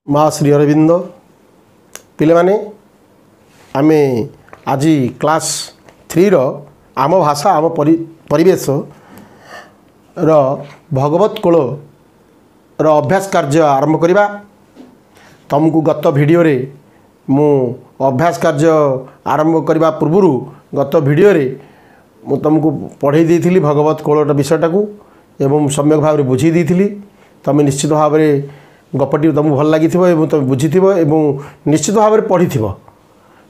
माँ श्री अरविंद पिले माने आमे आज क्लास 3 रो आम भाषा आम परिवेश रो भगवत कोल रो अभ्यास कार्य आरंभ करिबा। तुमको गत वीडियो रे मु अभ्यास कार्य आरंभ करने पूर्व गत वीडियो रे मु तुमको पढ़ाई देइथिली भगवत कोल विषयटा को एवं सम्यक भाव में बुझी देइथिली। तुम निश्चित भाव में गपटी तुमको भल लगी तुम बुझी एवं निश्चित भाव में पढ़ी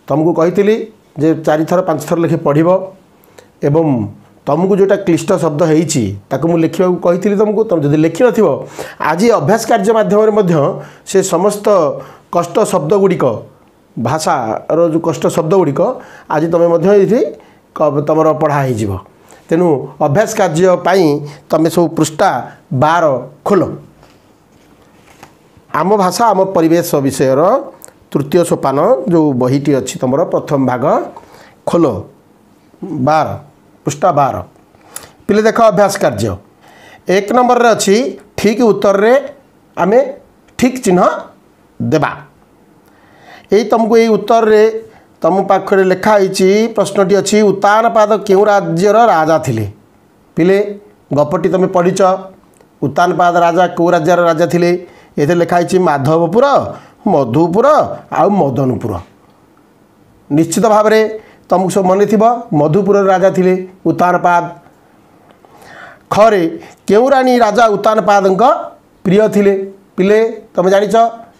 तुमको कही जे 4 थर 5 थर लेखे पढ़ एवं तुमको जोटा क्लिष्ट शब्द होती लिखा कही तुमको तुम जब लिखि न आज अभ्यास कार्य माध्यम से समस्त कष्ट शब्द गुड़िक भाषा रो जो कष्ट शब्द गुड़िक आज तुम तुम पढ़ाई तेणु अभ्यास कार्य तुम सब पृष्ठा 12 खोल। आम भाषा आम परिवेश विषय तृतीय सोपान जो बहीटी अच्छी तुम प्रथम भाग खोल 12 पृष्ठा 12 पिले देख अभ्यास कार्य 1 नंबर रे अच्छी ठीक उत्तर रे आमे ठीक चिन्ह देबा। यही तुमको यही उत्तर रे तुम पाखरे लिखाई प्रश्नटी अच्छी उत्तानपाद क्यों राज्यर राजा थिले। पिले गपटी तुम पढ़ीच उत्तानपाद राजा क्यों राज्यर राजा थिले ये लिखाई माधवपुर मधुपुर आउ मदनपुर। निश्चित भाव में तुमको सब मन थी मधुपुर राजा थिले उत्तानपाद। खरे क्यों राणी राजा उत्तानपाद प्रिय थिले। पिले तुम जानिच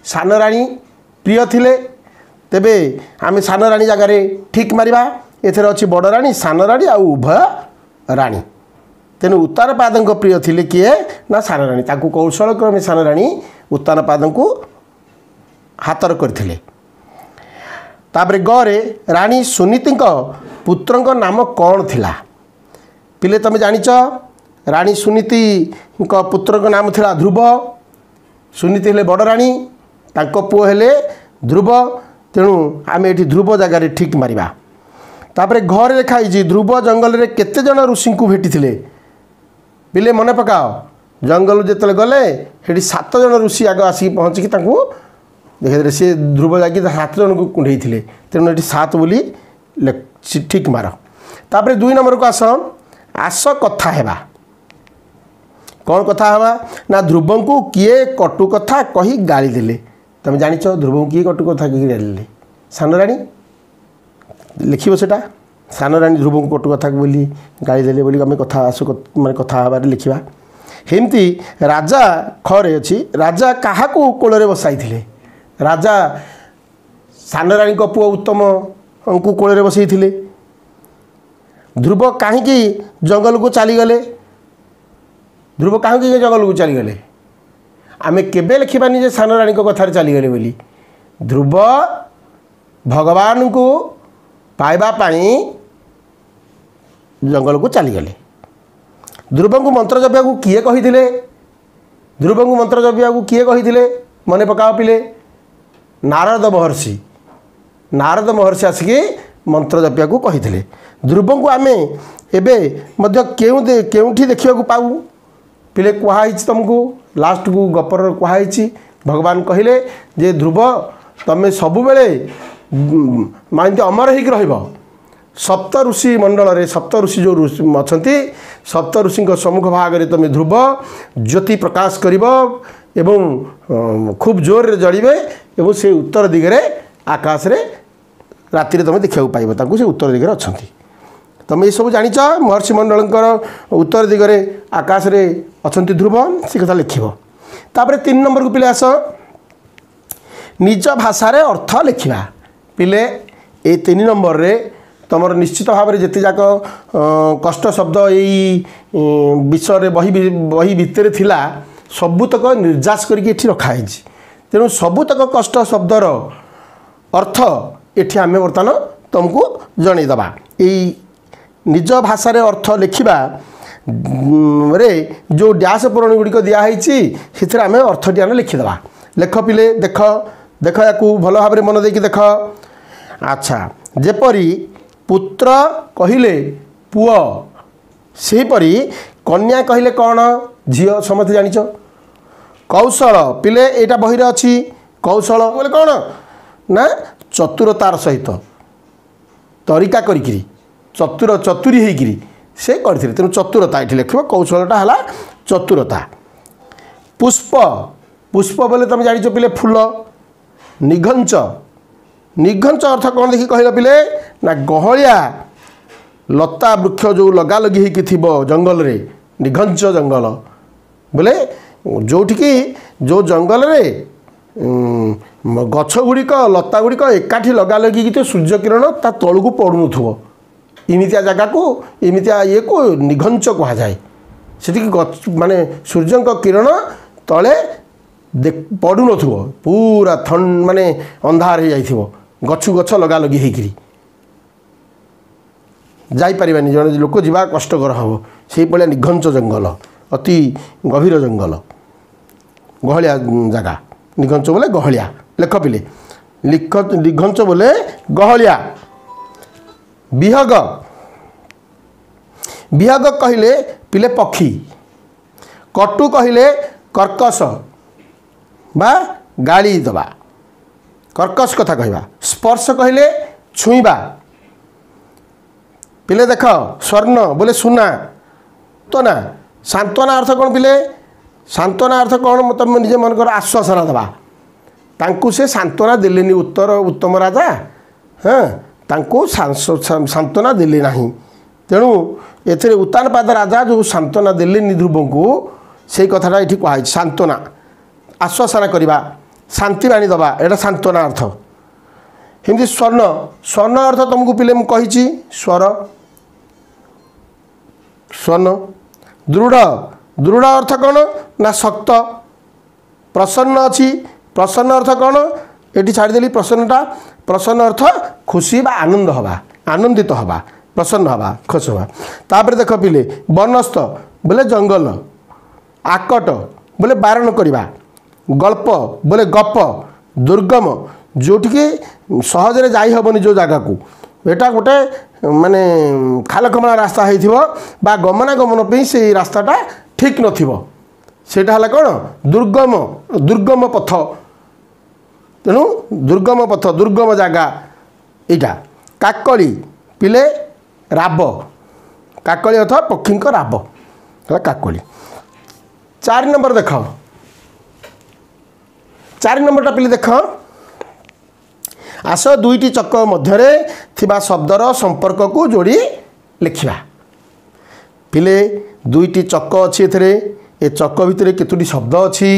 सान राणी प्रिय थिले तेबे आम सान राणी जगार ठीक मारिबा। एथेर अच्छी बड़ राणी सान राणी आ उभय राणी तेणु उत्तानपाद प्रिय थिले किए ना सान राणी ताकू कौशल क्रमे सान राणी उत्तानपाद को हातर करथिले। तापरे गरे राणी सुनीति पुत्र नाम कौन थिला। पिले तुम जानिच राणी सुनीति पुत्र नाम थिला ध्रुव। सुनीति हेले बड़ राणी तांको पुओ हेले ध्रुव तेणु आम ये ध्रुव जगार ठीक मारिबा। तापरे घर लिखाई ध्रुव जंगल रे केते जन ऋषि को भेटी। पिले मन पकाओ जंगल जिते गले ये 7 जन ऋषि आग आसिक पहुँचिकी देखते सी ध्रुव जाकि 7 जन को कुंडे थे तेणु ये 7 बोली ठीक मार। तापरे 2 नंबर को आस कथा हेबा। कौन कथा हेबा ना ध्रुव को किए कटु कथा कही गाली देले। तुम जानिच ध्रुव किए कटु कथा कही गाली देले सान राणी लिखिबो सेटा सान राणी ध्रुव को कटु कथा बोली गाली देले बोली आम कथा आसु माने कथा हेबार लिखिबा। हेमती राजा खरे अच्छी राजा क्या कोल रे बसाई थिले। राजा सान राणी पुओ उत्तम को कोल रे बसई थिले। ध्रुव कहीं जंगल को चलीगले। ध्रुव कहीं जंगल को चलीगले आमे केबे लिखिबानी जे सान राणी कथार चलीगले बोली। ध्रुव भगवान को पाइबा पाई जंगल को चलीगले। ध्रुव को मंत्र जपिया को किए कही। ध्रुव को मंत्र जपिया को किए कही मन पकाओ पिले नारद महर्षि। नारद महर्षि आसिकी मंत्र जपिया को कही। ध्रुव को आमे एबे मध्य केउठी देखिया पाऊ। पिले कहुई तुमको लास्ट को गपर कहुई भगवान कहले जे ध्रुव तमें सबु बेले मानते अमर होकर रहिबो। सप्त ऋषि मंडल रे सप्त ऋषि जो अच्छा सप्त ऋषि सम्मुख भाग में तुम ध्रुव ज्योति प्रकाश करिबो एवं खूब जोर रे जड़िबे एवं से उत्तर दिगरे आकाश रे राति रे तुम देखा पाइब ताकू से उत्तर दिगरे अछंती। तुम ये सब जानिच महर्षि मंडल उत्तर दिगरे आकाश रे अछंती ध्रुव से कथा लिखिबो। तापरे 3 नंबर को पिले आस निज भाषा रे अर्थ लिखिबा। पिले ए 3 नंबर रे तुम निश्चित भाव में जिते जाक कष्ट शब्द यही विषय बही भितर थिला सबुतक निर्यास करके रखाई। तेणु सबुतक कष्ट शब्दर अर्थ ये आम बर्तमान तुमको जनईदबा। यही निज भाषा रे अर्थ लिखा रे जो डैश पूरण गुड़िक दिखाई से आम अर्थटी आम लिखिदबा। लेख पिले देख देख या भल भाव मन देकी देख। अच्छा जेपरी पुत्र कहिले पुओ सेहीपरी कन्या कहिले कौन झील समस्त जानिच। कौशल पिले एटा बही रे अच्छी कौशल बोले कौन ना चतुरतार सहित तरीका करी चतुरी होकरी से करथिले तेणु चतुरता ये लिख कौशलटा है चतुरता। पुष्प पुष्प बोले तुम जान पिले फूल। निघंच निघंच अर्थ कौन देखिए कहल पिले ना गहलिया लता वृक्ष जो लगा लगी होगी थी जंगल रे निघंच जंगल बोले जोठिकी जो जंगल रे गछ गुड़िक लता गुड़िक एकाठी लगा लगी तो सूर्य किरण ता तलू को पड़ू नुव इमितिया जगह को इमितिया ये को निघंच कह जाए से माने सूर्य किरण तले पड़ू नुव पूरा ठंड माने अंधार हो जाइथिबो गछु गछ लगा लगी होकरी जापारानी जड़े लोक जा कष्टकर हम से भाया निघंच जंगल अति गभीर जंगल गहलिया जगह निघंच बोले गहलिया लेख पिले लिख निघंच बोले गहलिया। विहग विहग कहले पिले पक्षी। कटु कहले कर्कश बा गाली दबा कर्कश कथा कहवा। स्पर्श कहले छुईबा पिले देख। स्वर्ण बोले सुना तो ना। सांत्वना अर्थ कौन पिले सांत्वना अर्थ कौन तुम निजे मन कर आश्वासना दबा तांकु से सांत्वना देलेनी उत्तर उत्तम राजा हाँ तांकु सांत्वना देले नहीं तेणु एथिरे उत्तानपाद राजा जो सांत्वना देलेनी ध्रुव को से कथाटा ये कहुई सांत्वना आश्वासना करवा शांति बाणी दबा एटा सांत्वना अर्थ। हिंदी स्वर्ण स्वर्ण अर्थ तुमको पिले मुझे स्वर स्वर्ण। दृढ़ दृढ़ अर्थ कौन ना शक्त। प्रसन्न अच्छी प्रसन्न अर्थ कौन ये छाड़देली प्रसन्नटा प्रसन्न अर्थ खुशी बा आनंद हवा आनंदित हवा प्रसन्न हवा खुश हवा। तापर देख पिले वनस्थ बोले जंगल। आकट बोले बारण करवा। गल्प बोले गप। दुर्गम जोटिकी सहजरे जाई हबनी जो जगह को एटा गोटे माने खालखमला रास्ता होइथिबो बा गमनागमन पे से रास्ताटा ठीक नथिबो सेटा हला कोन दुर्गम दुर्गम पथ तेणु दुर्गम पथ दुर्गम जगह एटा। काकली पिले राब काकली अर्थ पक्षी राब काकली। 4 नंबर देख 4 नंबरटा पिले देख। आस दुईटी चक मध्य थिबा शब्दर संपर्क को जोड़ी लिखा। पिले दुईटी चक अच्छी ए चक भितर केतोटी शब्द अच्छी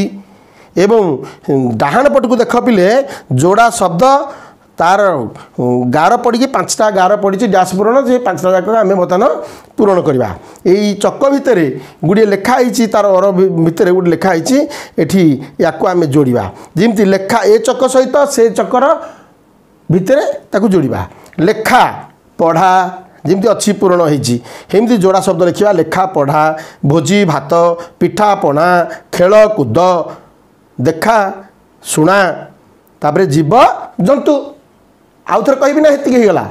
एवं डाहाण पट को देख पिले जोड़ा शब्द तार गार पड़ी 5टा गार पड़ी डैश पूरण से 5टा जाक आम बर्तमान पूरण करवा। यही चक भितर गुड़े लेखाई तार अर भितर गोटे लेखाई एठी या आम जोड़ा जमी लेखा ए चक सहित से चकर भितर ताकू जोड़ा। लेखा पढ़ा जमी अच्छी पूरण होमती जोड़ा शब्द लिखा लेखा पढ़ा। भोजी भात पिठा पणा खेल कूद देखा शुणा तापर जीव जंतु आउ थे कह ना गला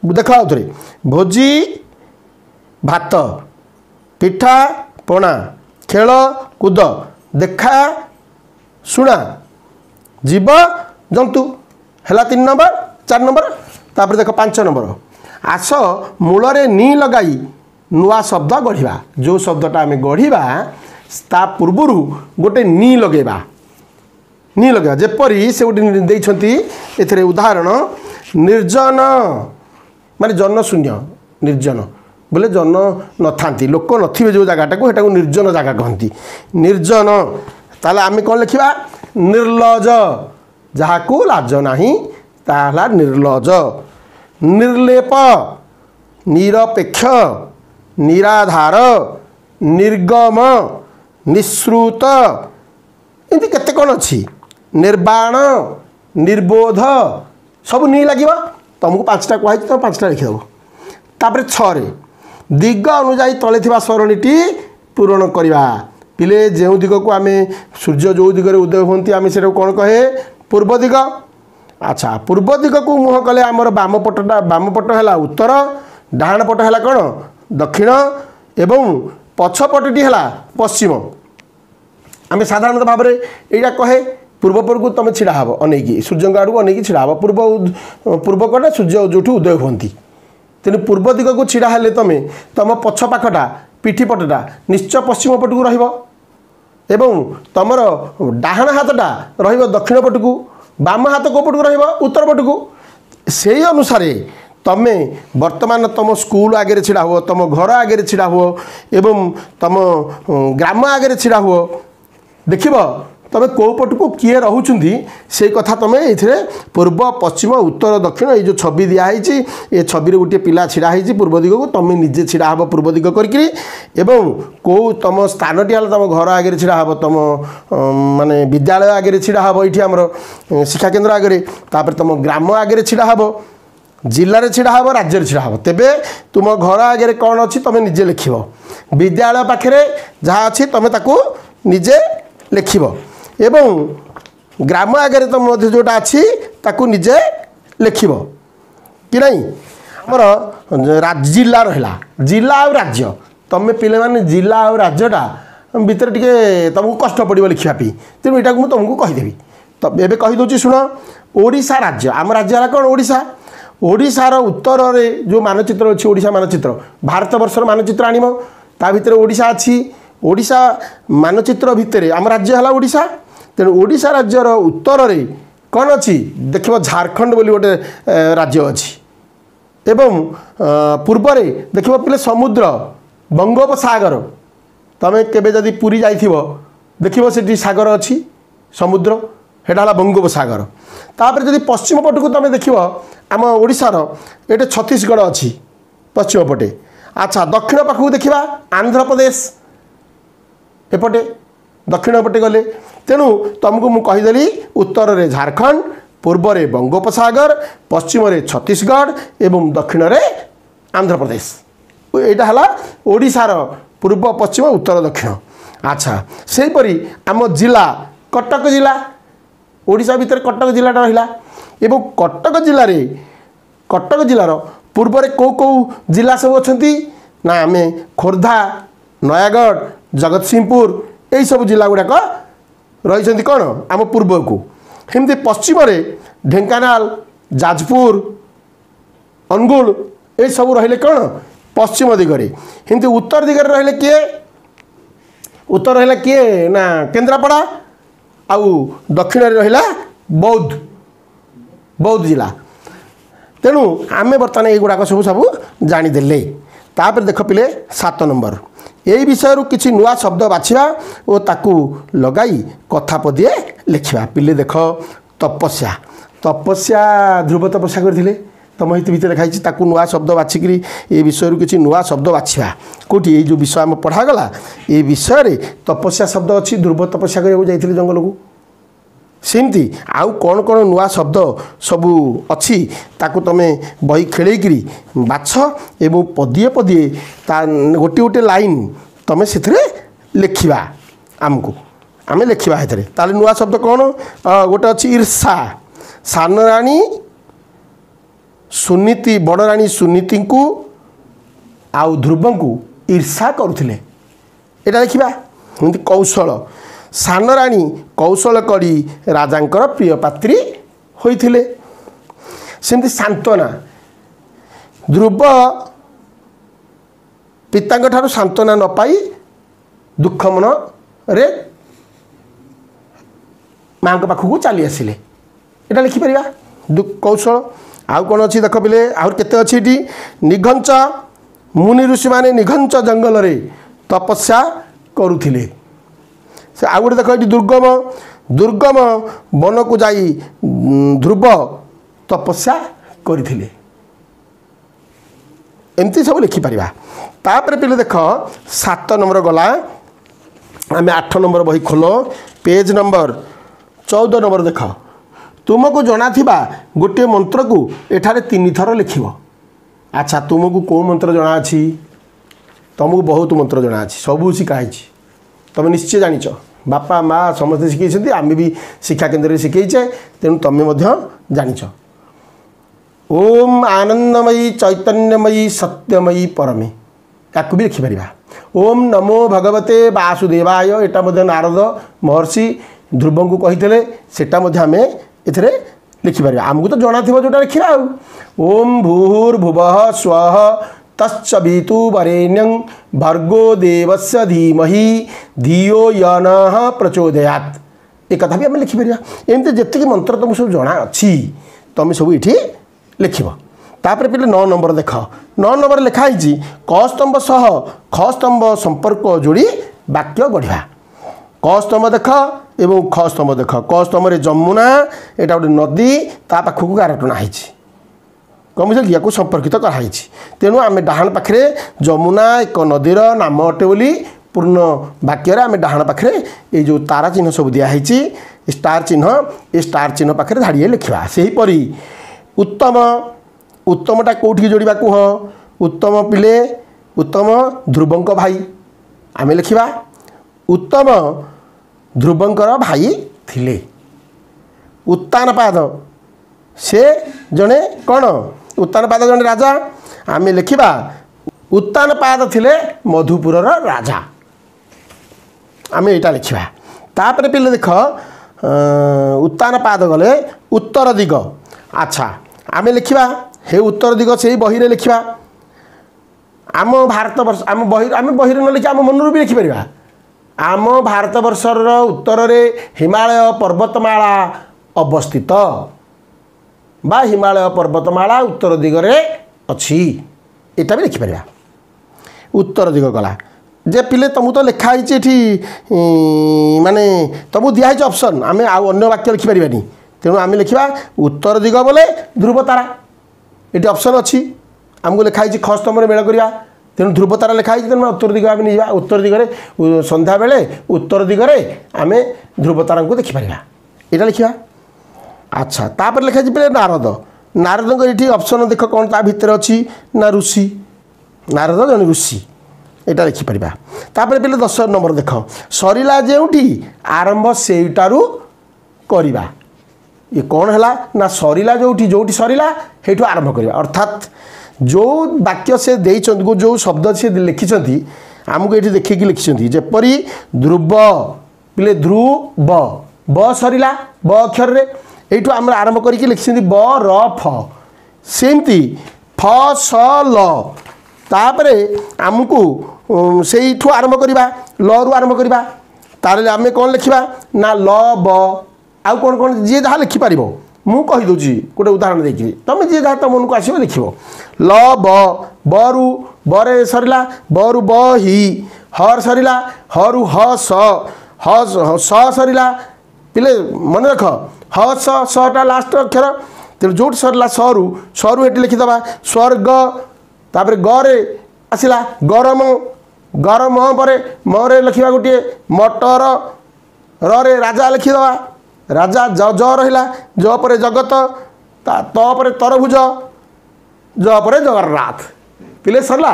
देख आउ थे भोजी भात पिठा पणा खेल कूद देखा शुणा जीव जंतु है 3 नंबर। 4 नंबर तापर देख 5 नंबर आस मूल नी लगाई नुआ शब्द गढ़ा। जो शब्दटा आम गढ़ा ता पूर्वर गोटे नी लगेबा नी लगे जेपरी से गोटे देते उदाहरण निर्जन माने जन शून्य निर्जन बोले जन न लोक नथिबे जो जगहटा को हेटा निर्जन जगह कहती निर्जन। ताले आम कौन लिखा निर्लज जहाँ को लाज नहीं ताला निर्लज। निर्लेप निरपेक्ष निराधार निर्गम निश्रुत एमती केते कौन अच्छी निर्बाण निर्बोध सब नी लगे तुमको 5टा कहुई तुम 5टा लिखिदेव। तापर 6 दिग अनुजाई तले थिबा सरणीटी पूरण करवा। पिले जो दिग को आम सूर्य जो दिगरे उदय होती आम से कौन कहे पूर्व दिग। अच्छा पूर्व दिग को मुह कले आमर बाम पट है उत्तर डाहाण पट है कौन दक्षिण एवं पछपटी है पश्चिम। आम साधारण भाव में यहाँ कहे पूर्वपर को तुम छिड़ा हे अनेक सूर्य आड़ को अनेक छिड़ा हे पूर्वकटा सूर्य जो उदय होती तेणु पूर्व दिग को छिड़ा हेले तुम पछपाखटा पिठीपटा निश्चय पश्चिम पट को रही तुमर डाहाण हाथटा रक्षिण पट को बाम हाथ को पट को उत्तर पट को से अनुसार तमें वर्तमान तुम स्कूल आगे छिड़ा हुआ तुम घर आगे छिड़ा हुआ एवं तुम ग्राम आगे छिड़ा हुआ देख तुम कौ पट को किए रोचे से कथा तुम ये पूर्व पश्चिम उत्तर दक्षिण ये जो छवि दिखाई ये छवि गोटे पिला छिड़ा पूर्व दिग को तुम निजे छिड़ा हे पूर्व दिग करके कौ तुम स्थान टी तुम घर आगे छिड़ा हे तुम माने विद्यालय आगे छिड़ा हे ये आम शिक्षा केन्द्र आगे तापर तुम ग्राम आगे छिड़ा हे जिले छिड़ा हे राज्य छिड़ा हे तेबे तुम घर आगे कौन अच्छी तुम निजे लिख विद्यालय पाखे जहाँ अच्छी तुम ताकू निजे लिख एवं ग्राम आगे तुम जोटा अच्छी ताकू निजे लिख कि नहीं आमर जिला रहा जिला और राज्य तुम पिले माने जिला और राज्यटा भितर टे तुमको कष्ट पड़ो लिखापी तेणु यहाँ मुझे तुमको कहीदेवी तो ये कहीदे शुण ओडिशा राज्य आम राज्य है कौन ओडिशा ओडिशार उत्तर में जो मानचित्र अच्छी ओडिशा मानचित्र भारत वर्षर मानचित्र आनिब ता भितर ओडिशा अच्छी ओडिशा मानचित्र भितर आम राज्य है ओडिशा तेणु ओडिशा राज्यर उत्तर में कौन अच्छी देख झारखंड बोली गोटे राज्य अच्छी एवं पूर्व में देख पे समुद्र बंगोपसागर तुम केबे जदि पुरी जाइथिबो देखिबो सेठी सागर अच्छी समुद्र हेटा बंगोपसागर तापर जदि पश्चिम पट को तुम देखिबो आम ओडिशार ये छत्तीसगढ़ अच्छी पश्चिम पटे अच्छा दक्षिण पाखक देखा आंध्र प्रदेश एपटे दक्षिण पटे गले तेणु तुमको मुझे कहीदेली उत्तर में झारखंड पूर्व में बंगोपसागर पश्चिम में छत्तीसगढ़ एवं दक्षिण में आंध्र प्रदेश यहाँ है ओडिशार पूर्व पश्चिम उत्तर दक्षिण अच्छा से परी आम जिला कटक जिला ओडिशा भितर कटक जिलाटा रहा एवं कटक जिलार पूर्व में कौ कौ जिला सब अच्छा ना आम खोर्धा नयागढ़ जगतसिंहपुर यही सब जिला गुड़ाक रही कौन आम पूर्व को एमती पश्चिम ढेंकानाल जाजपुर अनुगुल ये सब रहिले कौन पश्चिम दिगरे एमती उत्तर दिगरे रहिले किए उत्तर रहा किए ना केन्द्रापड़ा आउ दक्षिण रहा बौद्ध जिला तेणु आम बर्तमान युवाक सब सब जानीदे तापर देख पिले 7 नंबर यही विषय किसी नुआ शब्द बाछा और ताकू लगाई कथा पदिए लिखा पिले देख तपस्या तपस्या ध्रुव तपस्या करते तुम हित भितर लिखाई ताकू नुआ शब्द बाछिक ये विषय किसी नुआ शब्द बाछा कौटी ये जो विषय आम पढ़ागला ये विषय तपस्या शब्द अच्छी ध्रुव तपस्या करने जाते जंगल को सेमती आउ कौन कौन नुआ शब्द सबू अच्छी ताकू तुम बही खेल बाछ एवं पदिए पदिए गोटे गोटे लाइन तुम से लिखा आमको आम लिखा है नुआ शब्द कौन गोटे अच्छी ईर्षा सान राणी सुनीति बड़ राणी सुनीति को आउ ध्रुव को ईर्षा करुले यहाँ देखा कौशल सान राणी कौशल करी राजांकर प्रिय पात्री होइथिले सेमती सांत्वना ध्रुव पिता ठारू सांत्वना न पाई दुख मन रे माँ पाखक चली आसिले यहाँ लिखिपर कौशल आउ कौन अच्छी देख पिले आहुर केते अच्छी ये निघंच मुनि ऋषि माने निघंच जंगल रे तपस्या करुथिले से आउ गोटे देख ये दुर्गम दुर्गम वन को जाई ध्रुव तपस्या करथिले एमती सब लिखिपर तापर पिले देख 7 नंबर गला आम 8 नंबर बही खोल पेज नंबर 14 नंबर देख तुमको जना थिबा गोटे मंत्र को एठारे 3 थर लिखिब अच्छा तुमको कौ मंत्र जना अछि तुमको बहुत मंत्र जना अछि सबू शिखाई तुम निश्चय जानिच बापा माँ समस्त शिखई आम भी शिक्षा केन्द्र शिखईचे तेणु तुम्हें जानिच ओम आनंदमयी चैतन्यमयी सत्यमयी परमे ताकू भी लिखिपर ओम नमो भगवते वासुदेवाय एटा नारद महर्षि ध्रुव को कही सेटा आम ए लिखिपर आमको तो जना थी जोटा लिखा ओम भूर्भुवः स्वः तत्सवितु वरेण्यं भर्गो देवस्य धीमहि धियो यो नः प्रचोदयात् एक कथा भी आम लिखिपर एमती जितकी मंत्र तुमको सब जना अच्छी तुम सब ये लिख तापर पे 9 नंबर देख 9 नंबर लिखाई क स्तंभ सह ख स्तंभ संपर्क जोड़ी वाक्य गढ़ा क स्तंभ देख एवं ख स्तंभ देख क स्तंभ जमुना यहाँ गोटे नदी ता पाखक गारटना है कम या संपर्कित कराई तेणु आम डाहाण पाखे जमुना एक नदीर नाम अटे बोली पूर्ण वाक्य आम डाहाण पाखे ये जो तारा चिन्ह सब दिखाई स्टार चिन्ह ये स्टार चिन्ह पाखे धाड़िए लिखा सेहीपरि उत्तम उत्तमटा कौटी जोड़ा कह उत्तम पिले उत्तम ध्रुवंक भाई आम लिखा उत्तम ध्रुवंकर भाई थिले उत्तान पाद से जड़े कौन उत्तान पाद जड़े राजा आम लिखा उत्तान पाद थिले मधुपुर राजा आम यहाँ लिखा तापर पिले देख उत्तान पाद गले उत्तर दिग अच्छा आम लिखा हे उत्तर दिग से बही रे लिखा आम भारत वर्ष आम बही न लिखा आम मनरू भी लिखिपर आम भारत वर्षर उत्तर रे हिमालय पर्वतमाला अवस्थित बा हिमालय पर्वतमाला उत्तर दिगरे अच्छी एटा भी लिखिपर उत्तर दिग गला जे पिले तुमको तो लिखाई माने तुमको दिखाई ऑप्शन आम आउ अन्य वाक्य लिखिपर तेणु आम लिखा उत्तर दिग बोले ध्रुव तारा ये ऑप्शन अच्छी आमको लिखाई ख स्तंभ मेल करवा तेणु ध्रुव तारा लिखाई तेणु उत्तर दिग आम नहीं उत्तर दिगरे संध्या बेले उत्तर दिगरे आम ध्रुव तारा को देखिपर यहाँ लिखा अच्छा तापर लिखाई पे नारद नारद ये ऑप्शन देख कौन ता भितर अच्छी ना ऋषि नारद जन ऋषि यहाँ लिखिपर तापर पे 10 नंबर देख सरिला जेउठी आरंभ सेटारू करवा ये कौन है ना सरिला जोटी जोटी सरिला हेठू आरंभ करवा अर्थात जो वाक्य से देइछन जो शब्द से लिखिं आमको ये देखिए लिखिं जेपरी ध्रुव पिले ध्रुव ब सरिला ब अक्षर रे एठू आम आरंभ करके लिखिं ब र फ सेमती फ स ल तापरे आमको से आरंभ करवा ल रु आरंभ करवा तारे आम कौन लिखा ना ल ब आउ कौन कौन जी जहाँ लिखिपर मु कहीदे गोटे उदाहरण देखिए तुम जी जहाँ तुम मन को आसो देख ल बरु बरे सरला बरु ब हि हर सरला हरु ह स सरला पिले मन रख ह सटा लास्ट अक्षर तेणु जो सरला सरु ये लिखिदे स्वर्ग तापर गरे आसला गरम गरम पर मरे लिखा गोटे मटर रे राजा लिखिदे राजा ज रहा ज पर जगत त पर तरभुज ज पर जगन्नाथ पिले सरला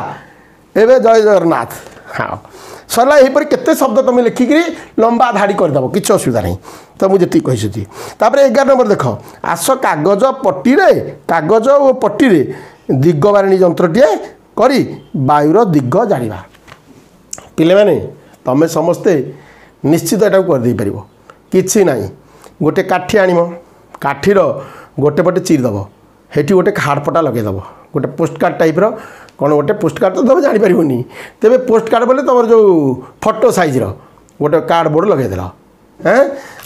एवं जय जगन्नाथ हाँ सरला यहीपर केते शब्द तुम लिखिकी लंबा धाड़ी करदेव किसी असुविधा नहीं तो मुझे जी कही 11 नंबर देख आस कागज पट्टी कागज और पट्टी दिगबारिणी जंत्रटीए करी वायुर दिग जाना पिले माने तुम समस्ते निश्चित यहाँ करदे पार कि ना गोटे काठी आनिम काठीर गोटे पटे चिरदेव हेटी गोटे हाड़पटा लगेदेव गोटे पोस्ट कार्ड टाइप्र कौन गोटे पोस्ट कार्ड तो तुम जापरि तेरे पोस्ट कार्ड बोले तुम जो फोटो साइज्र गोटे कार्डबोर्ड लगेदेल हाँ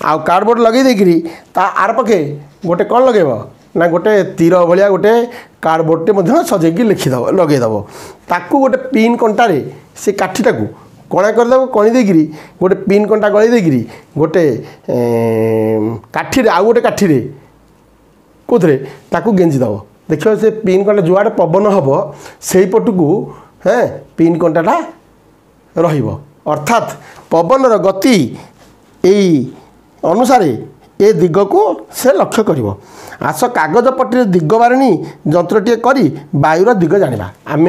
आउ कार्डबोर्ड लगे देकरी ता आर पाखे गोटे कौन लगेब ना गोटे तीर भाया गोटे कार्डबोर्डटे सजेकी लिखिदेव लगेदेव ताकू गोटे पिन कंटारे से काठीटा कणा करदेव कणी देकरी गोटे पिन कंटा गलई देकरी गोटे काठी आउ गोटे काठी कौथे ताकू गेंजिदेव देखिए से पिन कंटा जुआड़े पवन हम से पटू हाँ पिन कंटाटा अर्थात पवनर गति यही अनुसार ए दिग को से लक्ष्य कर आस कागज पट्टी दिगबारिणी जंत्रटीए करी वायुर दिग जाना आम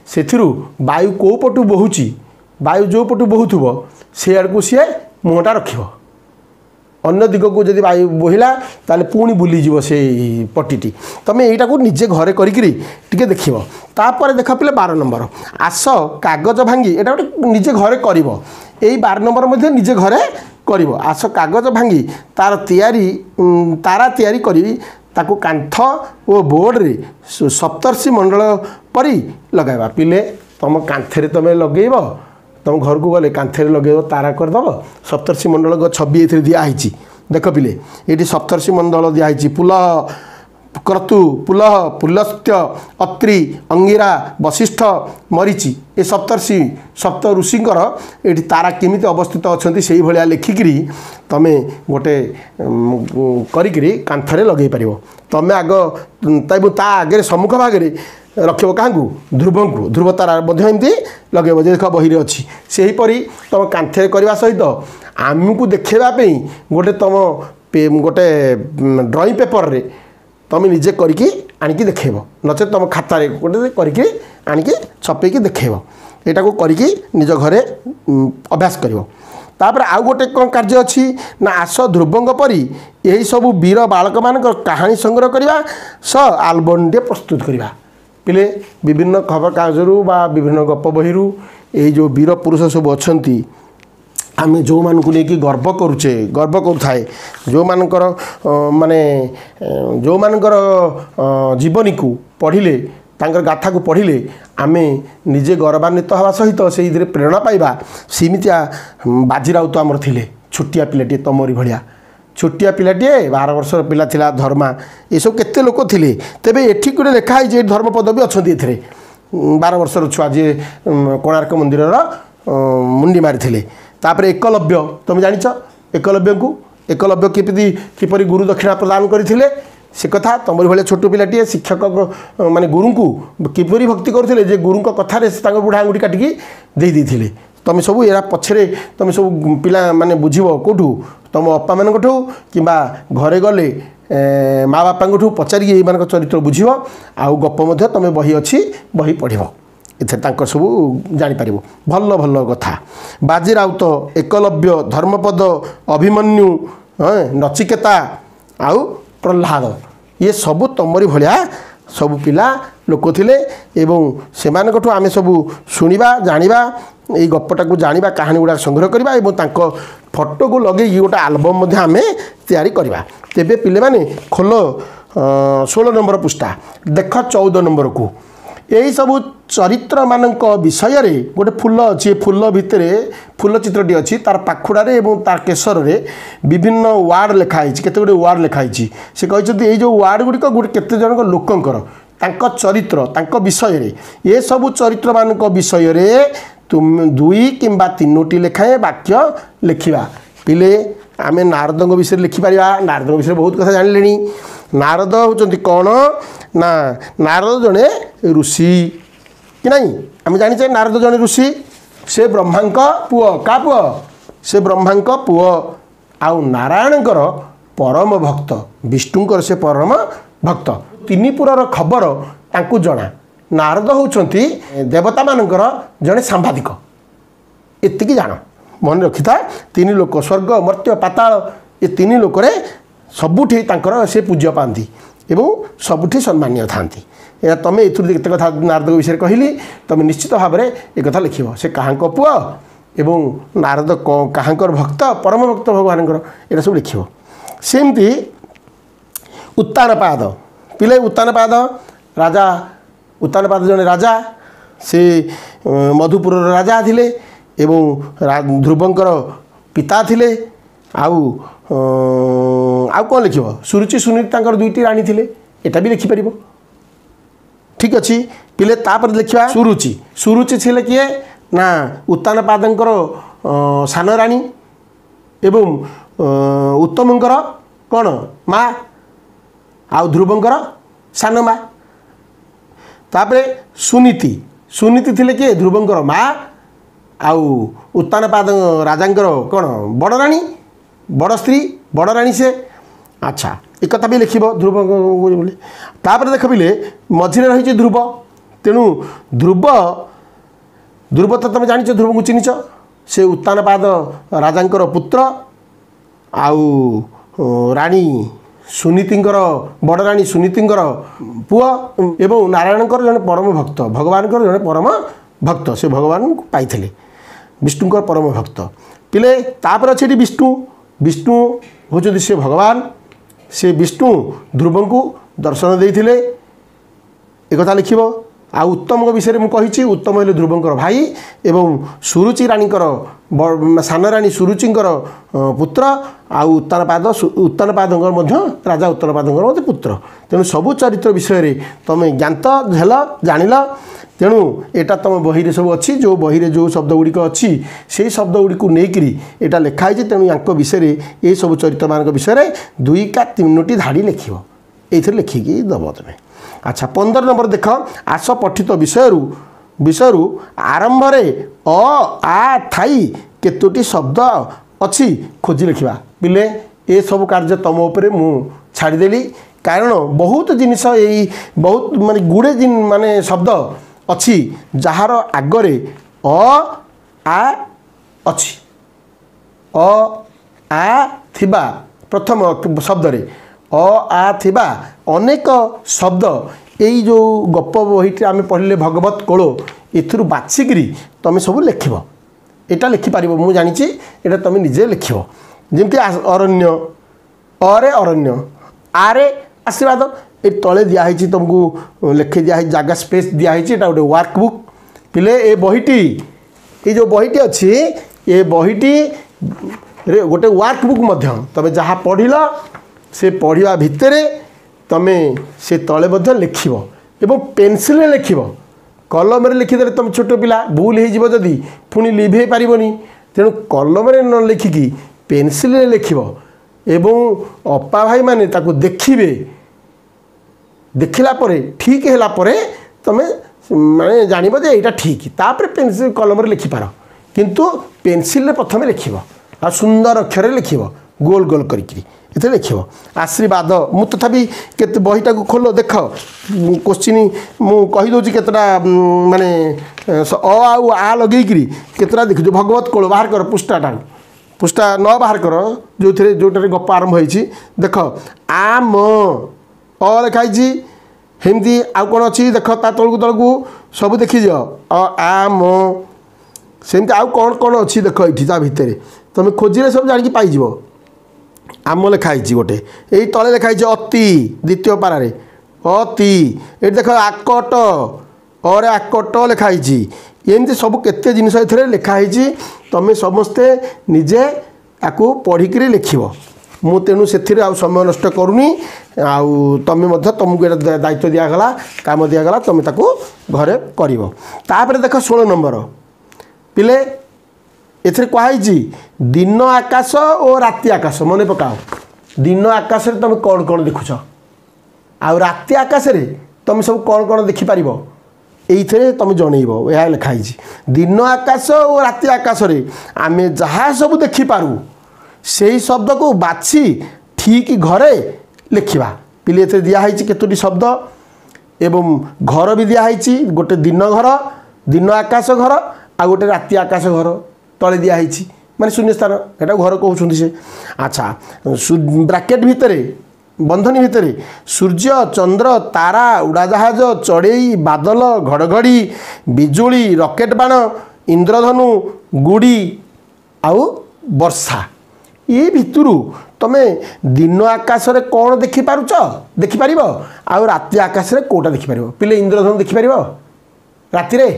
से वायु कौ पटू बोहुची वायु जो पटू बोहुथुब से आड़ को सी मुहटा रख अन्य दिग को जब वायु बोहिला ताले पुणी बुलीज से पट्टी तुम यहीटा को निजे घरे करी देख तापर देख पे 12 नंबर आस कागज भांगी यहाँ गोटे निजे घरे कर 12 नंबर निजे घरे କରିବ ଆସ କାଗଜ ଭାଙ୍ଗି ତାରା ତିଆରି କରି ତାକୁ କାନ୍ଥ ଓ ବୋର୍ଡ଼ରେ ସପ୍ତର୍ଷି ମଣ୍ଡଳ ପରି ଲଗାଇବା। ପିଲେ ତୁମ କାନ୍ଥରେ ତୁମେ ଲଗେଇବ, ତୁମ ଘରକୁ ଗଲେ କାନ୍ଥରେ ଲଗେଇବ, ତାରା କରିଦେବ। ସପ୍ତର୍ଷି ମଣ୍ଡଳ ଛବି ଏଥିରେ ଦିଆହେଇଛି। ଦେଖ ପିଲେ ଏଇଠି ସପ୍ତର୍ଷି ମଣ୍ଡଳ ଦିଆହେଇଛି। ପୁଲହ କ୍ରତୁ ପୁଲହ ପୁଲସ୍ତ୍ୟ ଅତ୍ରି ଅଙ୍ଗିରା ବଶିଷ୍ଠ ମରିଚି ଏ ସପ୍ତର୍ଷି ସପ୍ତ ଋଷିଙ୍କର ଏଠି ତାରା କେମିତି ଅବସ୍ଥିତ ଅଛନ୍ତି ସେଇଭଳିଆ ଲେଖିକିରି ତୁମେ ଗୋଟେ କରିକିରି କାନ୍ଥରେ ଲଗେଇ ପାରିବ। ତୁମେ ଆଗ ତା ଆଗରେ ସମ୍ମୁଖ ଭାଗରେ ରଖିବ କାହାକୁ? ଧ୍ରୁବଙ୍କୁ। ଧ୍ରୁବ ତାରା ମଧ୍ୟ ଏମିତି ଲଗେଇବ ଯେ ଦେଖ ବହିରେ ଅଛି। ସେହିପରି ତୁମ କାନ୍ଥରେ କରିବା ସହିତ ଆମକୁ ଦେଖାଇବା ପାଇଁ ଗୋଟେ ଡ୍ରଇଂ ପେପରରେ ତୁମେ ନିଜେ କରିକି ଆଣିକି ଦେଖେଇବ, ନଚେତ୍ ତୁମ ଖାତାରେ ଗୋଟେ କରିକି ଆଣିକି ଛପେଇକି ଦେଖେଇବ। ଏଟାକୁ କରିକି ନିଜ ଘରେ ଅଭ୍ୟାସ କରିବ। ତାପରେ ଆଉ ଗୋଟେ କ'ଣ କାର୍ଯ୍ୟ ଅଛି ନା ଆସ ଧ୍ରୁବଙ୍କ ପରି ଏହିସବୁ ବୀର ବାଳକମାନଙ୍କର କାହାଣୀ ସଂଗ୍ରହ କରିବା ସହ ଆଲବମ୍ଟିଏ ପ୍ରସ୍ତୁତ କରିବା। ପିଲେ ବିଭିନ୍ନ ଖବରକାଗଜରୁ ବା ବିଭିନ୍ନ ଗପ ବହିରୁ ଏଇ ଯେଉଁ ବୀର ପୁରୁଷ ସବୁ ଅଛନ୍ତି ଆମେ ଯେଉଁମାନଙ୍କୁ ନେଇକି ଗର୍ବ କରୁଥାଏ, ଯେଉଁମାନଙ୍କର ଜୀବନୀକୁ ପଢ଼ିଲେ, ତାଙ୍କର ଗାଥାକୁ ପଢ଼ିଲେ ଆମେ ନିଜେ ଗୌରବାନ୍ୱିତ ହେବା ସହିତ ସେଇଥିରେ ପ୍ରେରଣା ପାଇବା। ସେମିତିଆ ବାଜି ରାଉତ ଆମର ଥିଲେ, ଛୋଟିଆ ପିଲାଟିଏ ତମରି ଭଳିଆ ଛୋଟିଆ ପିଲାଟିଏ, 12 ବର୍ଷର ପିଲା ଥିଲା ଧର୍ମା। ଏସବୁ କେତେ ଲୋକ ଥିଲେ। ତେବେ ଏଠି ଗୋଟେ ଲେଖା ହେଇଛି, ଏଠି ଧର୍ମପଦ ବି ଅଛନ୍ତି ଏଥିରେ। 12 ବର୍ଷର ଛୁଆ ଯିଏ କୋଣାର୍କ ମନ୍ଦିରର ମୁଣ୍ଡି ମାରିଥିଲେ। ତାପରେ ଏକଲବ୍ୟ, ତୁମେ ଜାଣିଛ ଏକଲବ୍ୟ କିପରି ଗୁରୁ ଦକ୍ଷିଣା ପ୍ରଦାନ କରିଥିଲେ ସେ କଥା। ତମରି ଭଳିଆ ଛୋଟ ପିଲାଟିଏ ଶିକ୍ଷକ ମାନେ ଗୁରୁଙ୍କୁ କିପରି ଭକ୍ତି କରୁଥିଲେ ଯେ ଗୁରୁଙ୍କ କଥାରେ ସେ ତାଙ୍କ ବୁଢ଼ା ଆଙ୍ଗୁଠି କାଟିକି ଦେଇଥିଲେ। ତୁମେ ସବୁ ଏରା ପଛରେ ତୁମେ ସବୁ ପିଲାମାନେ ବୁଝିବ କେଉଁଠୁ? ତୁମ ବାପାମାନଙ୍କଠୁ କିମ୍ବା ଘରେ ଗଲେ ମା ବାପାଙ୍କଠୁ ପଚାରିକି ଏଇମାନଙ୍କ ଚରିତ୍ର ବୁଝିବ। ଆଉ ଗପ ମଧ୍ୟ ତୁମେ ବହି ଅଛି, ବହି ପଢ଼ିବ, ଏଥିରେ ତାଙ୍କର ସବୁ ଜାଣିପାରିବ। ଭଲ ଭଲ କଥା। ବାଜି ରାଉତ, ଏକଲବ୍ୟ, ଧର୍ମପଦ, ଅଭିମନ୍ୟୁ, ନଚିକେତା ଆଉ ପ୍ରହ୍ଲାଦ, ଇଏ ସବୁ ତମରି ଭଳିଆ ସବୁ ପିଲା ଲୋକ ଥିଲେ। ଏବଂ ସେମାନଙ୍କଠୁ ଆମେ ସବୁ ଶୁଣିବା, ଜାଣିବା, ଏଇ ଗପଟାକୁ ଜାଣିବା, କାହାଣୀ ଗୁଡ଼ାକ ସଂଗ୍ରହ କରିବା ଏବଂ ତାଙ୍କ ଫଟୋକୁ ଲଗେଇକି ଗୋଟେ ଆଲବମ୍ ମଧ୍ୟ ଆମେ ତିଆରି କରିବା। ତେବେ ପିଲାମାନେ ଖୋଲ 16 ନମ୍ବର ପୃଷ୍ଠା, ଦେଖ 14 ନମ୍ବରକୁ। ଏହିସବୁ ଚରିତ୍ରମାନଙ୍କ ବିଷୟରେ ଗୋଟେ ଫୁଲ ଅଛି। ଫୁଲ ଭିତରେ ଫୁଲ ଚିତ୍ରଟି ଅଛି, ତାର ପାଖୁଡ଼ାରେ ଏବଂ ତାର କେଶରରେ ବିଭିନ୍ନ ୱାର୍ଡ଼ ଲେଖା ହେଇଛି, କେତେ ଗୁଡ଼ିଏ ୱାର୍ଡ଼ ଲେଖା ହେଇଛି। ସେ କହିଛନ୍ତି ଏଇ ଯେଉଁ ୱାର୍ଡ଼ ଗୁଡ଼ିକ କେତେ ଜଣଙ୍କ ଲୋକଙ୍କର, ତାଙ୍କ ଚରିତ୍ର, ତାଙ୍କ ବିଷୟରେ, ଏସବୁ ଚରିତ୍ରମାନଙ୍କ ବିଷୟରେ ତୁମେ 2 କିମ୍ବା 3ଟି ଲେଖାଏଁ ବାକ୍ୟ ଲେଖିବା। ପିଲେ ଆମେ ନାରଦଙ୍କ ବିଷୟରେ ଲେଖିପାରିବା। ନାରଦଙ୍କ ବିଷୟରେ ବହୁତ କଥା ଜାଣିଲେଣି। ନାରଦ ହେଉଛନ୍ତି କ'ଣ ନା ନାରଦ ଜଣେ ଋଷି କି ନାହିଁ? ଆମେ ଜାଣିଛେ ନାରଦ ଜଣେ ଋଷି। ସେ ବ୍ରହ୍ମାଙ୍କ ପୁଅ। କାହା ପୁଅ? ସେ ବ୍ରହ୍ମାଙ୍କ ପୁଅ। ଆଉ ନାରାୟଣଙ୍କର ପରମ ଭକ୍ତ, ବିଷ୍ଣୁଙ୍କର ସେ ପରମ ଭକ୍ତ। 3 ପୁରର ଖବର ତାଙ୍କୁ ଜଣା। ନାରଦ ହେଉଛନ୍ତି ଦେବତାମାନଙ୍କର ଜଣେ ସାମ୍ବାଦିକ। ଏତିକି ଜାଣ, ମନେ ରଖିଥା। 3 ଲୋକ, ସ୍ୱର୍ଗ, ମର୍ତ୍ତ୍ୟ, ପାତାଳ, ଏ 3 ଲୋକରେ ସବୁଠି ତାଙ୍କର ସେ ପୂଜ୍ୟ ପାଆନ୍ତି ଏବଂ ସବୁଠି ସମ୍ମାନୀୟ ଥାନ୍ତି। ଏହା ତୁମେ ଏଥିରୁ କେତେ କଥା ନାରଦଙ୍କ ବିଷୟରେ କହିଲି, ତୁମେ ନିଶ୍ଚିତ ଭାବରେ ଏକଥା ଲେଖିବ। ସେ କାହାଙ୍କ ପୁଅ ଏବଂ ନାରଦ କାହାଙ୍କର ଭକ୍ତ, ପରମ ଭକ୍ତ ଭଗବାନଙ୍କର, ଏଇଟା ସବୁ ଲେଖିବ। ସେମିତି ଉତ୍ତାନପାଦ, ପିଲେ ଉତ୍ତାନପାଦ ରାଜା। ଉତ୍ତାନପାଦ ଜଣେ ରାଜା। ସେ ମଧୁପୁରର ରାଜା ଥିଲେ ଏବଂ ଧ୍ରୁବଙ୍କର ପିତା ଥିଲେ। ଆଉ କ'ଣ ଲେଖିବ? ସୁରୁଚି ସୁନୀତି ତାଙ୍କର 2ଟି ରାଣୀ ଥିଲେ, ଏଟା ବି ଲେଖିପାରିବ। ଠିକ୍ ଅଛି ପିଲେ। ତାପରେ ଲେଖିବା ସୁରୁଚି। ସୁରୁଚି ଥିଲେ କିଏ ନା ଉତ୍ତାନପାଦଙ୍କର ସାନ ରାଣୀ ଏବଂ ଉତ୍ତମଙ୍କର କ'ଣ ମା, ଆଉ ଧ୍ରୁବଙ୍କର ସାନ ମା। ତାପରେ ସୁନୀତି। ସୁନୀତି ଥିଲେ କିଏ? ଧ୍ରୁବଙ୍କର ମା ଆଉ ଉତ୍ତାନପାଦ ରାଜାଙ୍କର କ'ଣ ବଡ଼ ରାଣୀ, ବଡ଼ ସ୍ତ୍ରୀ, ବଡ଼ ରାଣୀ ସେ। ଆଚ୍ଛା, ଏ କଥା ବି ଲେଖିବ ଧ୍ରୁବ ବୋଲି। ତାପରେ ଦେଖ ପିଲେ ମଝିରେ ରହିଛି ଧ୍ରୁବ। ତେଣୁ ଧ୍ରୁବ ତ ତୁମେ ଜାଣିଛ, ଧ୍ରୁବଙ୍କୁ ଚିହ୍ନିଛ। ସେ ଉତ୍ତାନପାଦ ରାଜାଙ୍କର ପୁତ୍ର ଆଉ ରାଣୀ ସୁନୀତିଙ୍କର, ବଡ଼ ରାଣୀ ସୁନୀତିଙ୍କର ପୁଅ ଏବଂ ନାରାୟଣଙ୍କର ଜଣେ ପରମ ଭକ୍ତ, ଭଗବାନଙ୍କର ଜଣେ ପରମ ଭକ୍ତ। ସେ ଭଗବାନଙ୍କୁ ପାଇଥିଲେ, ବିଷ୍ଣୁଙ୍କର ପରମ ଭକ୍ତ। पिले तापर अच्छे विष्णु विष्णु होचुंती से भगवान से विष्णु ध्रुव को दर्शन देते एक कथा लिख आ उत्तम विषय में कही उत्तम हेले ध्रुवंकर भाई एवं सुरुचि रानीकर सान राणी सुरुचिंकर पुत्र आउ उत्तानपाद राजा उत्तानपाद पुत्र तेणु सबू चरित्र विषय तुम ज्ञात हेल जान तेणु एटा तुम बही सब अच्छी जो बही जो शब्द गुड़िक अच्छी से शब्द गुड़ी को लेकिरी एटा लिखाई तेणु या विषय ये सब चरित्र मान विषय 2 का 3टी धाड़ी लिख ये लिखिकी दब तुम्हें। अच्छा 15 नंबर देख आस पठित विषय आरंभ अ आ थाई केतोटी शब्द अच्छी खोजी लिखा पिले ये सब कार्य तुम उपरे मु छाड़देली कारण बहुत जिनिस यही बहुत माने गुड़े माने शब्द अच्छी जार आगरे अ आ अच्छी अ आ थिबा प्रथम शब्द रे अ आ थिबा अनेक शब्द यही जो गप बहीटी आम पढ़ले भगवत कोल एथुरु बाछिकी तुम सब लिख यहाँ लिखिपार मुझे जानी यहाँ तुम निजे लिख जमी अरण्य अरे अरण्य आरे आशीर्वाद ये तले दिखाई तुमको लिखि दिखाई जगह स्पेस दिखाई गोटे वर्कबुक पिले ए बहीटी ये जो बहीटी अच्छी ये बहीटी गोटे वर्कबुक तुम जहाँ पढ़ल से पढ़ा भितर तुम से तले लिख एवं पेनसिल लिख कलम लिखिदे तुम छोट पिला भूल हो जदि पुणी लिभे पारनी तेणु कलम न लिखिकी पेनसिल लिख एवं अपा भाई माने ताकू देखिए देखला परे ठीक है तुम माने जान यहाँ ठीक तापर पेनसिल कलम लिखिपार किंतु पेनसिल प्रथम लिख आ सुंदर अक्षर लिख गोल गोल करी ये लिख आशीर्वाद मु तथापि केते बहीटा को खोल देख क्वेश्चन मु कहीदे केतटा माने आउ आ लगेकरी केतटा देख भगवत कोल बाहर कर पृष्ठा न बाहर कर जो जोटार गप आरंभ होती देख आम अ लिखाई हेमती आउ कौन अच्छी देख ता तलू सब देखी दियो आम सेमती आउ कौन कौन अच्छी देख ये भितर तुम खोजिले सब जानिक पाइज आम लिखाई गोटे यही तले लिखाई अति द्वितीय पारे अति ये देख आकट अरे आकट लिखाई एमती सब केते जिनिस ए लिखाई तुम समस्ते निजे आपको पढ़िक लिख मु तेणु से समय नष्ट करूनी तुम तुमको ये दायित्व दिगला काम दिगला तुम घरे कर देख 16 नंबर पिले एथरे कहुई दिन आकाश और राति आकाश मन पकाओ दिन आकाश तुम कौन कौन देखुच आउ राति आकाश तुम सब कौन कौन देखिपार ये तुम जनइब यह लिखाई दिन आकाश और राति आकाश आम जहाँ सब देखिपारू से शब्द को बाछि ठीक घरे लिखा पिले ए दिखाई केतोटी शब्द एवं घर भी दिखाई गोटे दिन आकाश घर आ गोटे राति आकाश घर तले दिखाई माने शून्य स्थान एटा घर कहते से। अच्छा ब्राकेट भितर बंधनी भितर सूर्य चंद्र तारा उड़ाजहाज चढ़ई बादल घड़घड़ी बिजुली रॉकेट बाण इंद्रधनु गुड़ी आउ वर्षा ये भितरु तुम दिन आकाश रे कौन देखिपार आउ राति आकाश रे कोटा देखिपार पिले इंद्रधनु देखिपार राति रे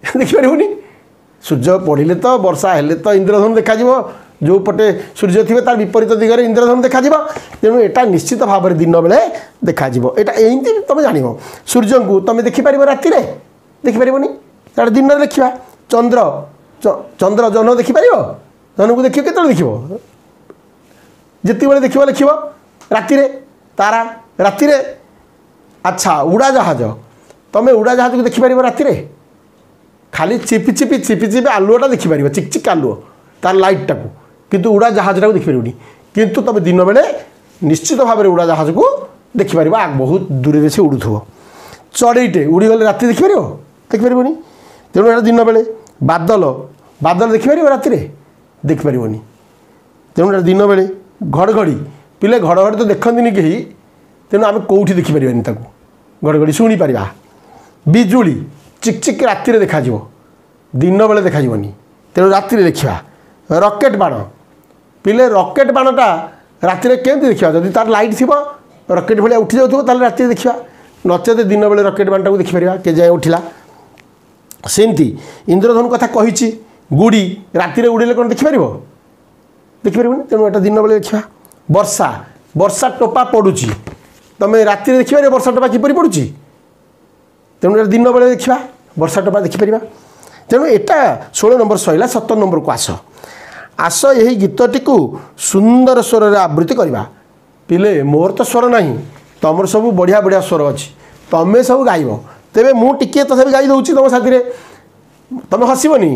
देखिपारनी सूर्य पढ़ले तो वर्षा हेले तो इंद्रधनु देखा जो पटे सूर्य थे तार विपरीत दिगरे इंद्रधनु देखा तेणु यहाँ निश्चित भाव में दिन बेले देखा यहाँ एमती तुम जान सूर्य को तुम देखिपार राति देखिपार दिन में देखा चंद्र चंद्र जन देखिपार जन को देख के देख जिते देख लिख राति तारा राति। अच्छा उड़ाजहाज तुम उड़ाजहाज को देखिपार राति खाली चिपी चिपी चिपी चिपी आलुआटा देखिपार चिकचिक आलुओ तार लाइटा को किंतु उड़ाजहाजा को देखिपार किंतु तुम दिन बेले निश्चित भाव में उड़ाजहाज को देखिपार बहुत दूर से उड़ुव चढ़ईटे उड़ीगले राति देखिपार तेणु यहाँ दिन बेले बादल बादल देखिपार राति देखिपार तेणु दिन बेले घड़घड़ी पिले घड़घड़ी तो देखती कहीं तेणु आम कौटी देखिपार घड़घड़ी शुणी पार बिजुली चिकचिक राति देखा दिन बेले देखा तेणु राति देखा रॉकेट बाण पिले रॉकेट बाणटा राति केमती देखा जदि तार लाइट थी रॉकेट भाया उठी जाऊ राति देखा नचेत दिन बेले रॉकेट बाणटा को देखिपर के जाए उठिला सेमती इंद्रधनु कथा कही गुड़ी राति उड़े कौन देखिपर देखिपर तेणु एटा दिन बेले देखा वर्षा वर्षा टोपा पड़ुची तुम राति देखिपर वर्षा टोपा किपर पड़ुची तेणु दिन बेले देखा वर्षा टोपा देखिपर तेणु एटा 16 नंबर सैला 17 नंबर को आस यही गीतटी को सुंदर स्वर रे आवृत्ति करवा पिले मोर तो स्वर नहीं तुम सब बढ़िया बढ़िया स्वर अच्छी तुम्हें सब गाइब तेरे मुझे तथापि गाई दूसरी तुम साथी तुम हसबनी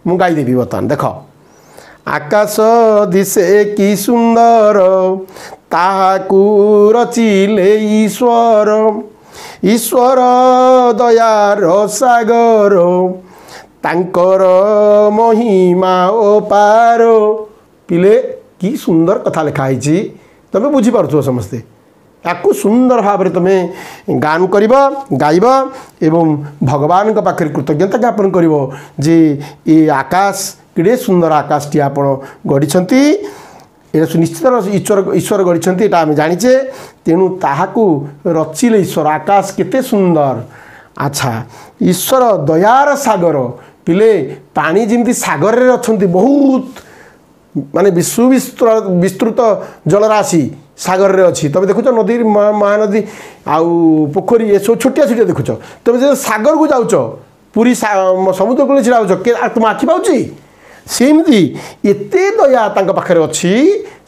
मु गाईदेवी बर्तमान देख आकाश दिशे कि सुंदर ताहाकू रचिले ईश्वर ईश्वर दयार सागर तांकर महिमा ओ पार पिले कि सुंदर कथा लिखाई तुम बुझीपार समस्ते याकू सुंदर भाव में तुम गान कर गाइब एवं भगवान पाखे कृतज्ञता ज्ञापन कर जे ये आकाश केड़े सुंदर आकाश टी आप गढ़ी निश्चित ईश्वर गढ़ी आम जाचे तेणु ताहाकू रचिले ईश्वर आकाश केते सुंदर अच्छा ईश्वर दयार सागर पिले पानी जमी सागर रे अच्छा बहुत माने विस्तृत जलराशि सागर रे अच्छी तुम देखुच नदी महानदी आउ पोखरी ये सब छोटिया छोटिया देखुच तुम जो सागर को जाऊच पूरी समुद्र कूल छिड़ा तुम आखि पाऊँची सेमती एते दया पाखे अच्छी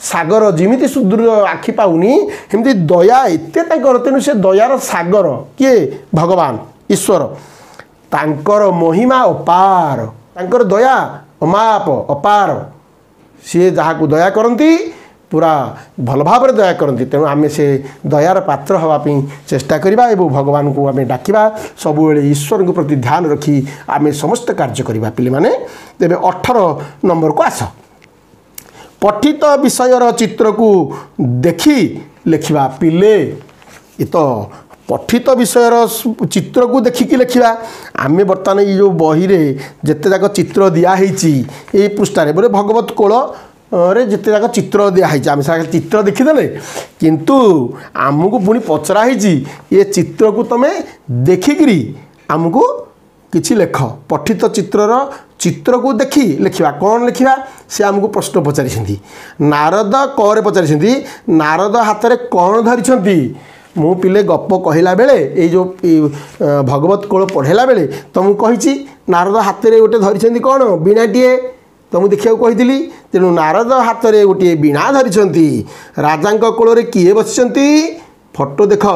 सागर जमी सुदूर आखि पाऊनी सेमती दया एते तेणु से दयार सागर किए भगवान ईश्वर तांकर महिमा अपार तांकर दया अमाप अपार सी जहाँ को दया करती पूरा भल भाव दया करती तेणु आम से दयार पात्र हाँपी चेष्टा करवा और भगवान को आम डाकवा सब ईश्वर को प्रति ध्यान रखी आम समस्त कार्य करवा पिले माने तेरे 18 नंबर को आस पठित विषयर चित्र को देखी लिखा पिले ये तो पठित विषयर चित्र को देखिकी लिखा आम बर्तमान ये जो बही रे जिते जाक चित्र दिखाई ये पृष्ठारे बोले भगवत कोल रे जिते जाक चित्र दिखाई आम से चित्र देखीदे किंतु आमको पुणी पचराई ये चित्र को तुम देखिकी आमको किछि लेख पठित चित्र को देखी लिखा कौन लिखा से आमको प्रश्न पचारि नारद कौन पचारि नारद हाथ में कौन धरी मु पिले गप कहला बेले ये जो भगवत कोल पढ़ेला बेले तुमको कही नारद हाथ में गोटे धरी कौन बीणाटीए तुमको देखा कही तेणु नारद हाथ में गोटे बीणा धरी राजा कोल किए बस फोटो देख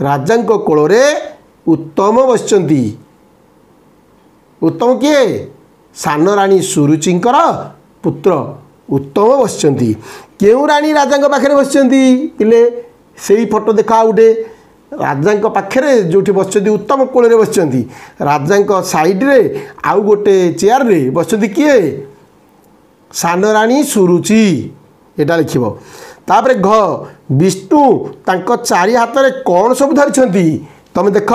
राजा कोल उत्तम बस उत्तम किए सान राणी सुरुचिंकर पुत्र उत्तम बस क्यों राणी राजा पाखे बस पिले से ही फोटो देखा गोटे राजा पाखे जो बस उत्तम कोल बस राजा साइड्रे आउ गोटे चेयर रे बस किए सान राणी सुरुचि एटा लिख तापर घ विष्णु तांको चारि हाथ में कौन सब धरी तुम देख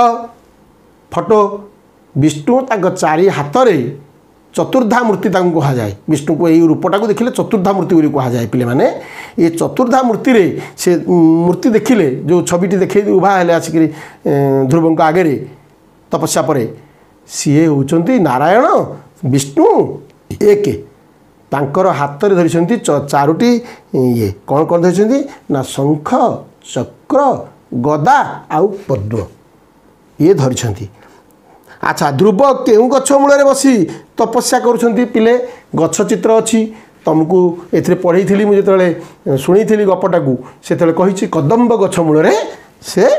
फोटो विष्णु तांको चारि हाथ में चतुर्धा मूर्ति कहा जाए विष्णु को यही रूपटा को देखिले चतुर्धा मूर्ति कहा जाए पिले माने ये चतुर्धा मूर्ति रे से मूर्ति देखिले जो छविटी देखे उभा हेले आसिक ध्रुव आगे तपस्या पर सी होती नारायण विष्णु एक तांकर हाथ में धरी चारोटी ये कौन कौन धरी ना शंख चक्र गदा आउ पद्म ये धरी अच्छा ध्रुव केउ गछ मूल बसी तपस्या करुँच पिले गछ चित्र अच्छी तुमको ए पढ़ी मुझे शुणी गपटा को से कही कदम्ब गछ मूल से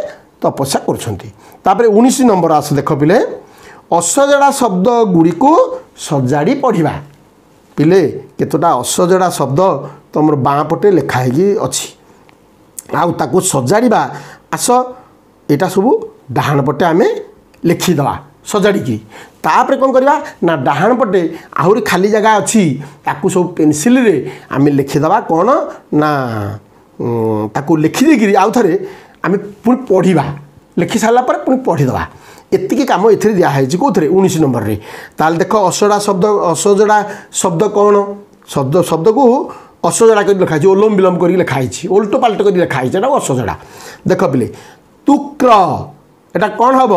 तपस्या कर 19 नंबर आस देख पिले असजड़ा शब्द गुड़ी को सजाड़ी पढ़ा पिले केतोटा असजड़ा शब्द तुम बाँ पटे लिखाई अच्छी आउ सजाड़ा आस यहाँ सब डाहाण पटे आम लिखिदवा सजाड़ी तापर कौन करवा ना डाहाण पटे आहरी खाली जगह अच्छी ताकू सब पेनसिल रे आम लिखिदवा कौन ना ताकू लिखिदेक आउ थे आम पुणी पढ़ा लिखि सारा पुणी पढ़ीदवा एतिकी काम ए दिखाई कौन 19 नंबर रे ताल देख असजड़ा शब्द कौन शब्द को असजड़ा कर लिखाई ओलम विलोम कर लिखाई ओल्टो पाल्ट कर लिखाई असजड़ा देख पिले तु क्र एटा कौन हम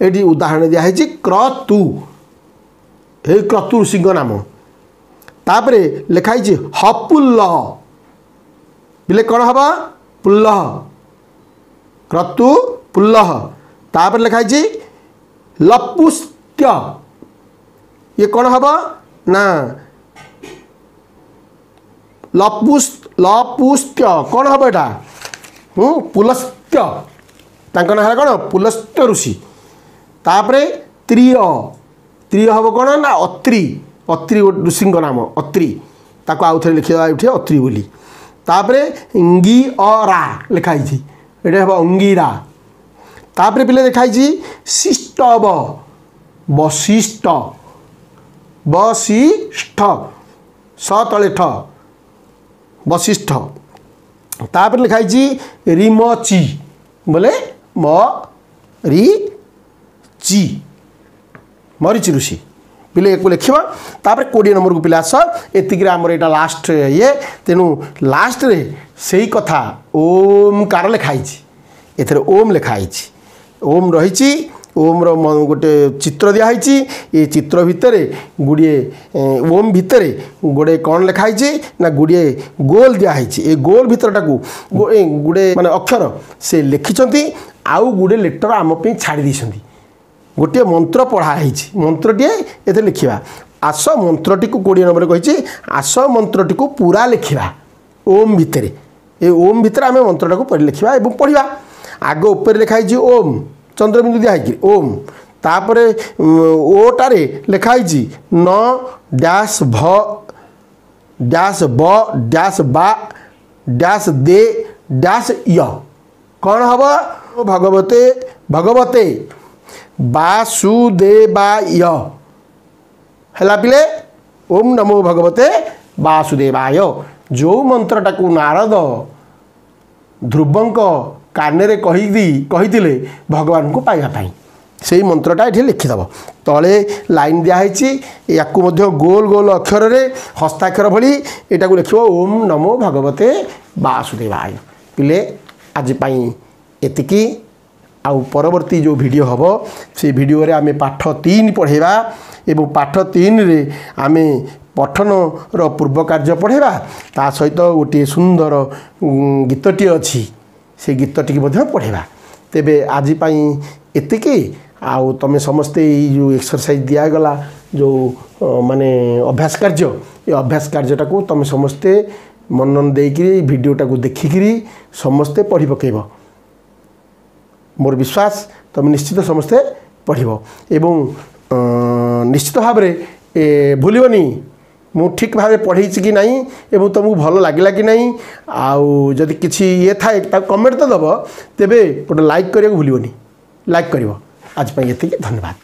ये उदाहरण दिखाई क्रतु हे क्रतु ऋषि नाम तापरे लिखाई हपुल्ल पिले कौन हम पुल्ल क्रतु पुल्ल तापर लिखाई लपुस्त्य ये कौन हम ना लपुस्त्य कौन हम एटा पुलस्त्य तांका ना कौन पुलस्त्य ऋषि तापरे त्रिय त्रिय हम कौन ना अत्रि अत्रि ऋषि नाम अत्रि ताको आउ थे लिखा ये अत्रि बोली तापरे इंगी अरा लिखाई ये हम अंगीरा तापरे पिले लिखाई शिष्टव वशिष्ठ वशिष्ठ स तले ठ वशिष्ठ तापर लिखाई रिमची बोले म री ची मरीचि ऋषि पिले एक लिखा तापर 20 नंबर को पिले आस एतिक आमर यहाँ लास्ट ये तेणु लास्ट रे से ही कथा ओमकार लिखाई एथेर ओम लिखाई ओम रही ओम रो गोटे चित्र दिखाई ये चित्र भितर गुड़िए ओम भितर गोटे कौन लिखाई ना गुड़िए गोल दिखाई ये गोल भितरटा को गुड़े माने अक्षर से लिखिं आउ गुड़े लेटर आमपाई छाड़ी देती गोटे मंत्र पढ़ाई मंत्रटे ये लिखा आस मंत्रटी को 20 नंबर कही आस मंत्रटी को पूरा लिखा ओम भितर ये ओम भितर आम मंत्रटा को लिखा और पढ़ा आग उपर लिखाई ओम चंद्रबिंदु दिखाई ओम तापर ओटारे लिखाई न डैश भ डैश ब डैश बा डैश दे डैश य कौन हम भगवते भगवते वासुदेवाय है पिले ओम नमो भगवते वासुदेवाय जो मंत्रटा को नारद ध्रुवंक कान कही भगवान को पाइबापी से मंत्रटा ये लिखिदेव तले लाइन दिखाई या गोल गोल अक्षर रे हस्ताक्षर भली यहाँ लिख ओम नमो भगवते वासुदेवाय पिले आज एतिकी आउ परवर्ती जो वीडियो हम से वीडियो रे आमे पाठ 3 पढ़ेबा एवं पाठ 3 रे आमे पठन रो पूर्व कार्य पढ़ेबा ता सहित गोटे सुंदर गीतटी अच्छी से गीतटी पढ़ेबा तेबे आज एतिकी आउ तुम समस्ते जो एक्सरसाइज दिगला जो माने अभ्यास कार्य ये अभ्यास कार्यटा को तुम समस्ते मनन देकरी वीडियोटा को देखिकी समस्ते पढ़ी पकेब मोर विश्वास तुम निश्चित समस्ते पढ़ो एवं निश्चित भाव में भूलनी मु ठीक भाव पढ़े कि नहीं एवं तुमको भल लगे कि नहीं आउ जदि किसी ये थाए कमेंट तो दब तेबे गोटे लाइक करने भूलनी लाइक कर आज ये धन्यवाद।